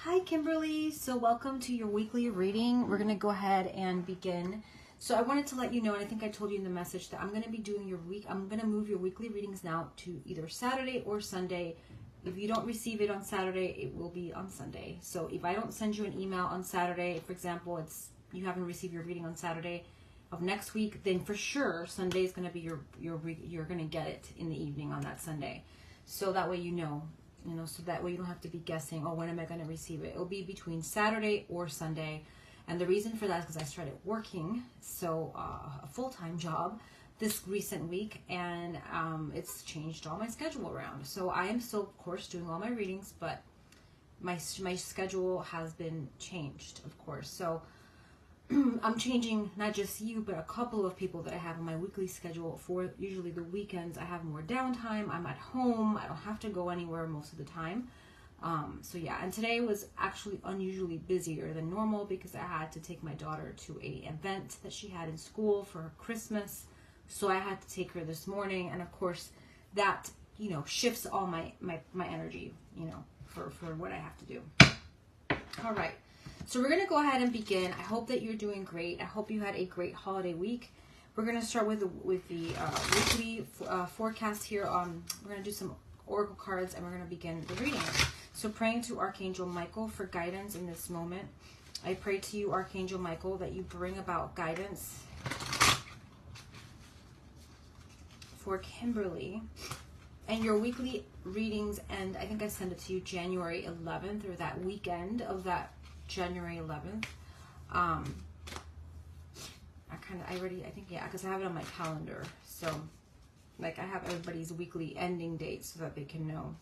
Hi Kimberly, so welcome to your weekly reading. We're going to go ahead and begin. So I wanted to let you know, and I think I told you in the message, that I'm going to be doing I'm going to move your weekly readings now to either Saturday or Sunday. If you don't receive it on Saturday, it will be on Sunday. So if I don't send you an email on Saturday, for example, you haven't received your reading on Saturday of next week, then for sure Sunday is going to be you're going to get it in the evening on that Sunday. So that way you know, so that way you don't have to be guessing, oh, when am I going to receive it? It'll be between Saturday or Sunday. And the reason for that is because I started working, a full-time job this recent week, and it's changed all my schedule around. So I am still, of course, doing all my readings, but my schedule has been changed, of course. So I'm changing not just you, but a couple of people that I have on my weekly schedule for usually the weekends. I have more downtime. I'm at home. I don't have to go anywhere most of the time. So yeah, and today was actually unusually busier than normal because I had to take my daughter to an event that she had in school for her Christmas. So I had to take her this morning, and of course that, shifts all my energy, for what I have to do. All right. So we're going to go ahead and begin. I hope that you're doing great. I hope you had a great holiday week. We're going to start with the weekly forecast here. We're going to do some oracle cards, and we're going to begin the reading. So praying to Archangel Michael for guidance in this moment. I pray to you, Archangel Michael, that you bring about guidance for Kimberly. And your weekly readings end, I think I sent it to you January 11th, or that weekend of that January 11th. Because I have it on my calendar. So, I have everybody's weekly ending date so that they can know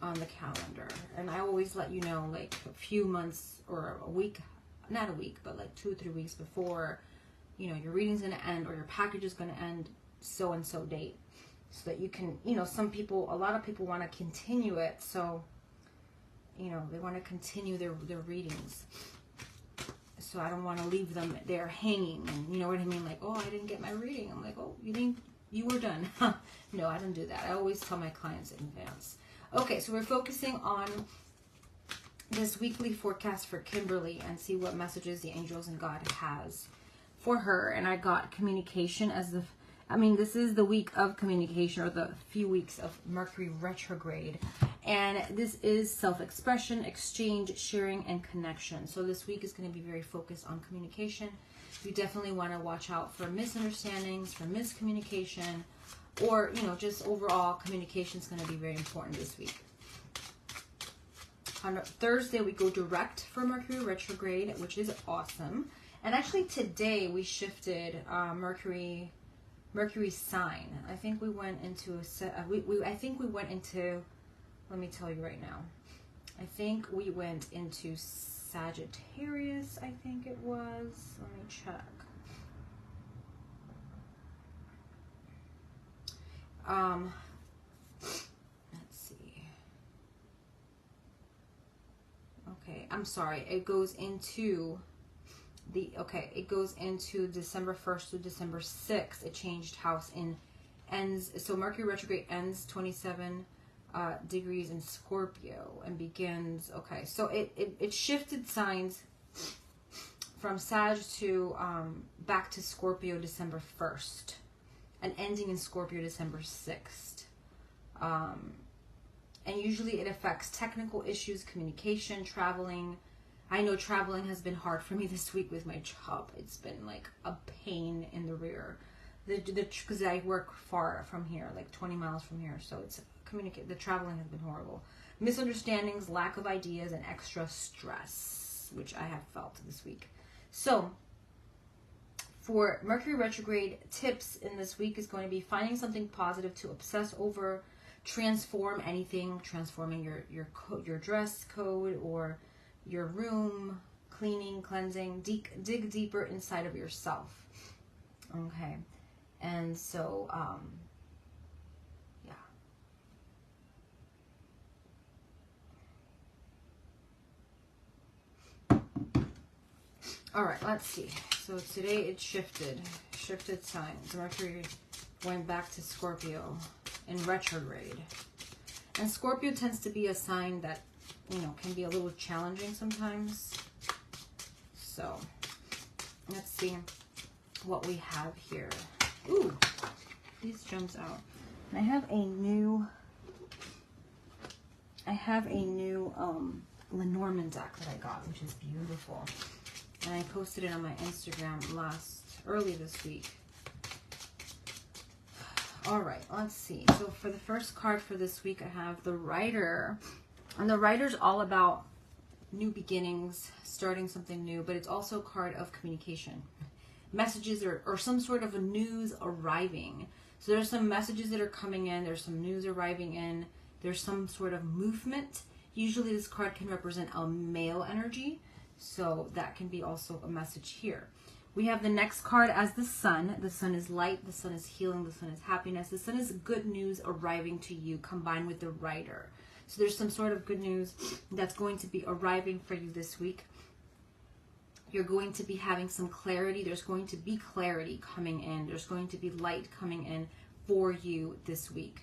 on the calendar. And I always let you know, a few months or a week, not a week, but 2 or 3 weeks before, your reading's going to end or your package is going to end so-and-so date. So that you can, a lot of people want to continue it. So, they want to continue their readings. So I don't want to leave them there hanging. And you know what I mean? Oh, I didn't get my reading. I'm like, oh, you were done. No, I don't do that. I always tell my clients in advance. Okay, so we're focusing on this weekly forecast for Kimberly and see what messages the angels and God has for her. And I got communication as this is the week of communication, or the few weeks of Mercury retrograde. And this is self-expression, exchange, sharing, and connection. So this week is going to be very focused on communication. You definitely want to watch out for misunderstandings, for miscommunication, or, just overall communication is going to be very important this week. On Thursday, we go direct for Mercury retrograde, which is awesome. And actually today we shifted Mercury's sign. I think we went into let me tell you right now. I think we went into Sagittarius, I think it was. Let me check. Let's see. Okay, I'm sorry. It goes into December 1st to December 6th. It changed house so Mercury retrograde ends 27 degrees in Scorpio and begins, so it shifted signs from Sag to back to Scorpio December 1st and ending in Scorpio December 6th. And usually it affects technical issues, communication, traveling. I know traveling has been hard for me this week with my job. It's been a pain in the rear. Because I work far from here, 20 miles from here. So the traveling has been horrible. Misunderstandings, lack of ideas, and extra stress, which I have felt this week. So for Mercury retrograde, tips in this week is going to be finding something positive to obsess over, transforming your dress code or your room, cleaning, cleansing, dig deeper inside of yourself. Okay. And so, yeah. All right, let's see. So today it shifted signs. Mercury went back to Scorpio in retrograde. And Scorpio tends to be a sign that you know, can be a little challenging sometimes. So let's see what we have here. Ooh, these gems out. And I have a new Lenormand deck that I got, which is beautiful. And I posted it on my Instagram early this week. All right, let's see. So for the first card for this week, I have the Rider. And the Rider's all about new beginnings, starting something new, but it's also a card of communication. Messages or some sort of a news arriving. So there's some messages that are coming in, there's some news arriving in, there's some sort of movement. Usually this card can represent a male energy, so that can be also a message here. We have the next card as the Sun. The Sun is light, the Sun is healing, the Sun is happiness. The Sun is good news arriving to you combined with the Rider. So there's some sort of good news that's going to be arriving for you this week. You're going to be having some clarity. There's going to be clarity coming in. There's going to be light coming in for you this week.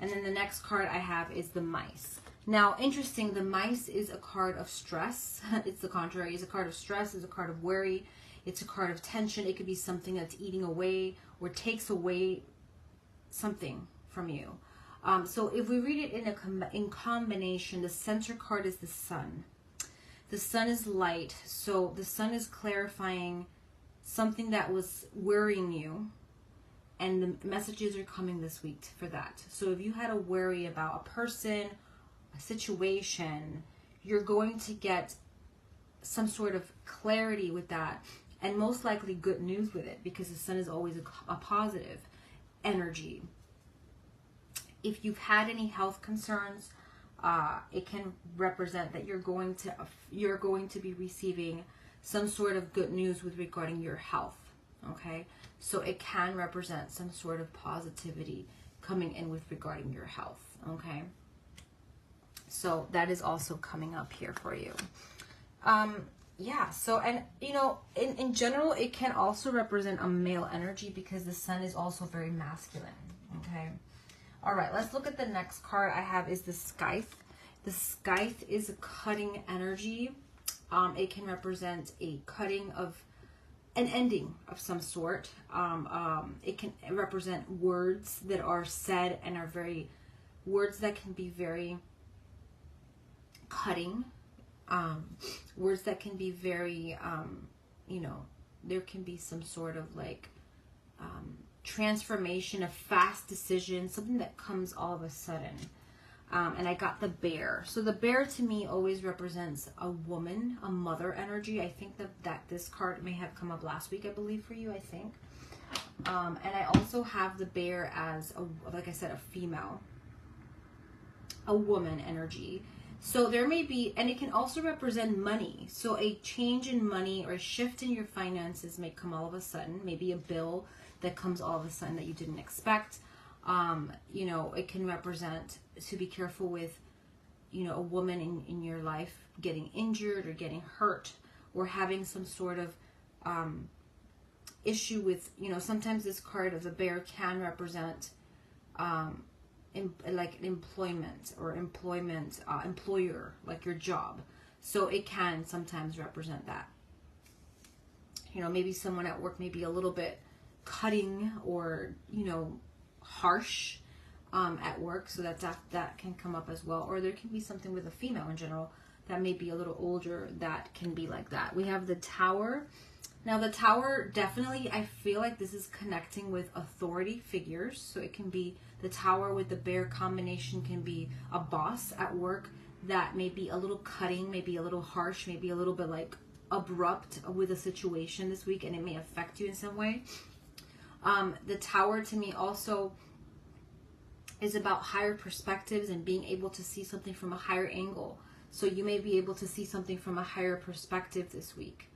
And then the next card I have is the Mice. Now, interesting, the Mice is a card of stress. It's the contrary. It's a card of stress. It's a card of worry. It's a card of tension. It could be something that's eating away or takes away something from you. So if we read it in combination, the center card is the Sun. The Sun is light, so the Sun is clarifying something that was worrying you, and the messages are coming this week for that. So if you had a worry about a person, a situation, you're going to get some sort of clarity with that, and most likely good news with it, because the Sun is always a positive energy. If you've had any health concerns, it can represent that you're going to be receiving some sort of good news with regarding your health. Okay, so it can represent some sort of positivity coming in with regarding your health. Okay, so that is also coming up here for you. Yeah, so, and you know, in general, it can also represent a male energy because the Sun is also very masculine. Okay. All right, let's look at the next card I have is the Scythe. The Scythe is a cutting energy. It can represent a cutting of an ending of some sort. It can represent words that are said and are words that can be very cutting. Words that can be very, you know, there can be some sort of like transformation, a fast decision, something that comes all of a sudden. And I got the Bear. So the Bear to me always represents a woman, a mother energy. I think that this card may have come up last week, I believe, for you, I think. And I also have the Bear as, like I said, a female, a woman energy. So there may be, and it can also represent money. So a change in money or a shift in your finances may come all of a sudden. Maybe a bill that comes all of a sudden that you didn't expect. You know, it can represent to be careful with, you know, a woman in your life getting injured or getting hurt or having some sort of issue with, you know, sometimes this card of the Bear can represent like employment or employer, like your job. So it can sometimes represent that. You know, maybe someone at work may be a little bit cutting or, you know, harsh at work, so that can come up as well. Or there can be something with a female in general that may be a little older that can be like that. We have the Tower. Now the Tower, definitely I feel like this is connecting with authority figures. So it can be the Tower with the Bear combination, can be a boss at work that may be a little cutting, maybe a little harsh, maybe a little bit like abrupt with a situation this week, and it may affect you in some way. The Tower to me also is about higher perspectives and being able to see something from a higher angle. So you may be able to see something from a higher perspective this week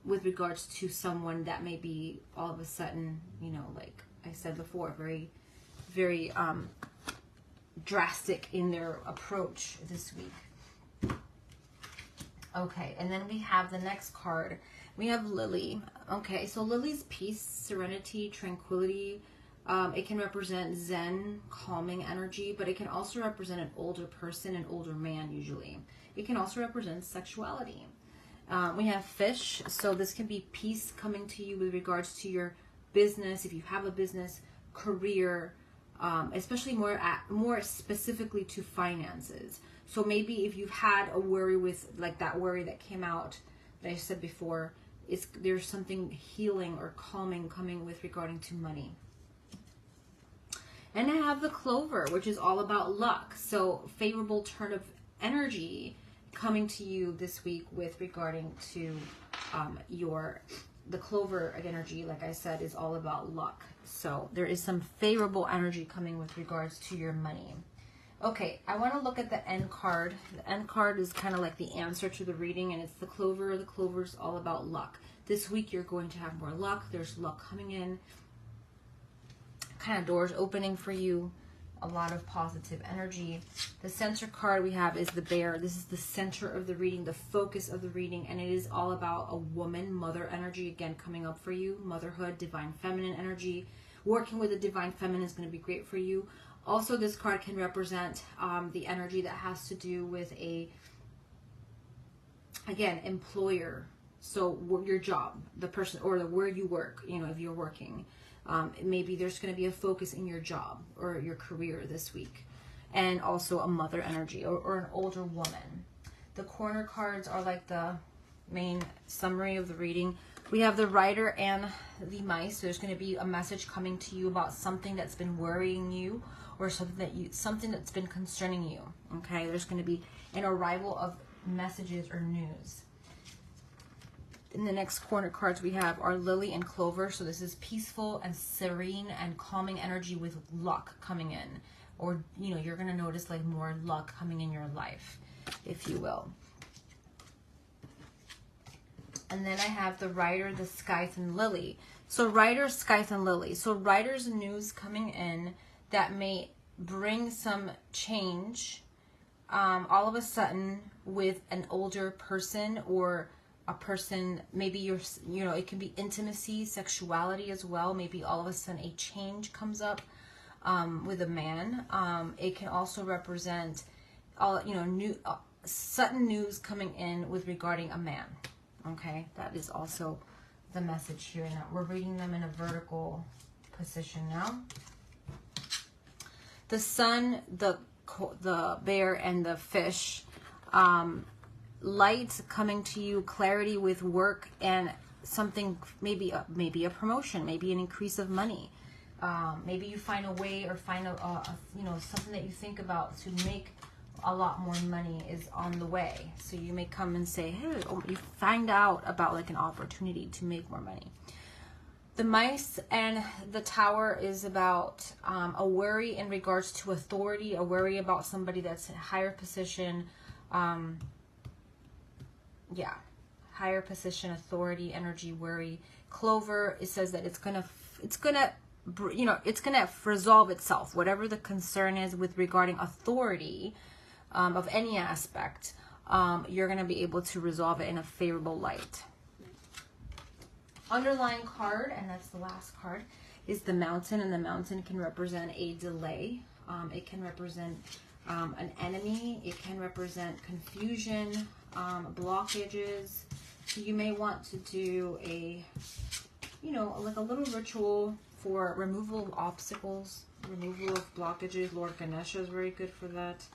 with regards to someone that may be all of a sudden, you know, like I said before, very, very drastic in their approach this week. Okay, and then we have the next card. We have Lily. Okay, so Lily's peace, serenity, tranquility, It can represent Zen, calming energy, but it can also represent an older person, an older man usually. It can also represent sexuality. We have fish, so this can be peace coming to you with regards to your business, if you have a business, career, especially more specifically to finances. So maybe if you've had a worry with, like that worry that came out that I said before, there's something healing or calming coming with regarding to money. And I have the clover, which is all about luck. So favorable turn of energy coming to you this week with regarding to the clover energy, like I said, is all about luck. So there is some favorable energy coming with regards to your money. Okay, I want to look at the end card. The end card is kind of like the answer to the reading, and it's the clover. The clover is all about luck. This week you're going to have more luck. There's luck coming in. Kind of doors opening for you. A lot of positive energy. The center card we have is the bear. This is the center of the reading, the focus of the reading, and it is all about a woman, mother energy, again, coming up for you. Motherhood, divine feminine energy. Working with the divine feminine is going to be great for you. Also, this card can represent the energy that has to do with again, employer. So your job, the person, or where you work, if you're working. Maybe there's going to be a focus in your job or your career this week. And also a mother energy or an older woman. The corner cards are like the main summary of the reading. We have the rider and the mice. So there's going to be a message coming to you about something that's been worrying you or something that's been concerning you. Okay, there's going to be an arrival of messages or news. In the next corner cards we have are Lily and Clover. So this is peaceful and serene and calming energy with luck coming in. Or, you're going to notice like more luck coming in your life, if you will. And then I have the Rider, the Scythe, and Lily. So Rider, Scythe, and Lily. So Rider's news coming in that may bring some change all of a sudden with an older person or a person, maybe it can be intimacy, sexuality as well. Maybe all of a sudden a change comes up with a man. It can also represent sudden news coming in with regarding a man. Okay, that is also the message here. Now we're reading them in a vertical position now. The sun, the bear, and the fish. Light coming to you, clarity with work, and something, maybe a promotion, maybe an increase of money. Maybe you find a way or find something that you think about to make a lot more money is on the way. So you may come and say, hey, you find out about like an opportunity to make more money. The mice and the tower is about a worry in regards to authority, a worry about somebody that's in a higher position. Higher position, authority, energy, worry. Clover, it says that it's gonna resolve itself. Whatever the concern is with regarding authority of any aspect, you're gonna be able to resolve it in a favorable light. Underlying card, and that's the last card, is the Mountain, and the Mountain can represent a delay. It can represent an enemy. It can represent confusion, blockages. So you may want to do like a little ritual for removal of obstacles, removal of blockages. Lord Ganesha is very good for that.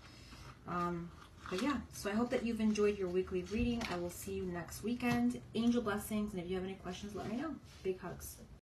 But yeah, so I hope that you've enjoyed your weekly reading. I will see you next weekend. Angel blessings, and if you have any questions, let me know. Big hugs.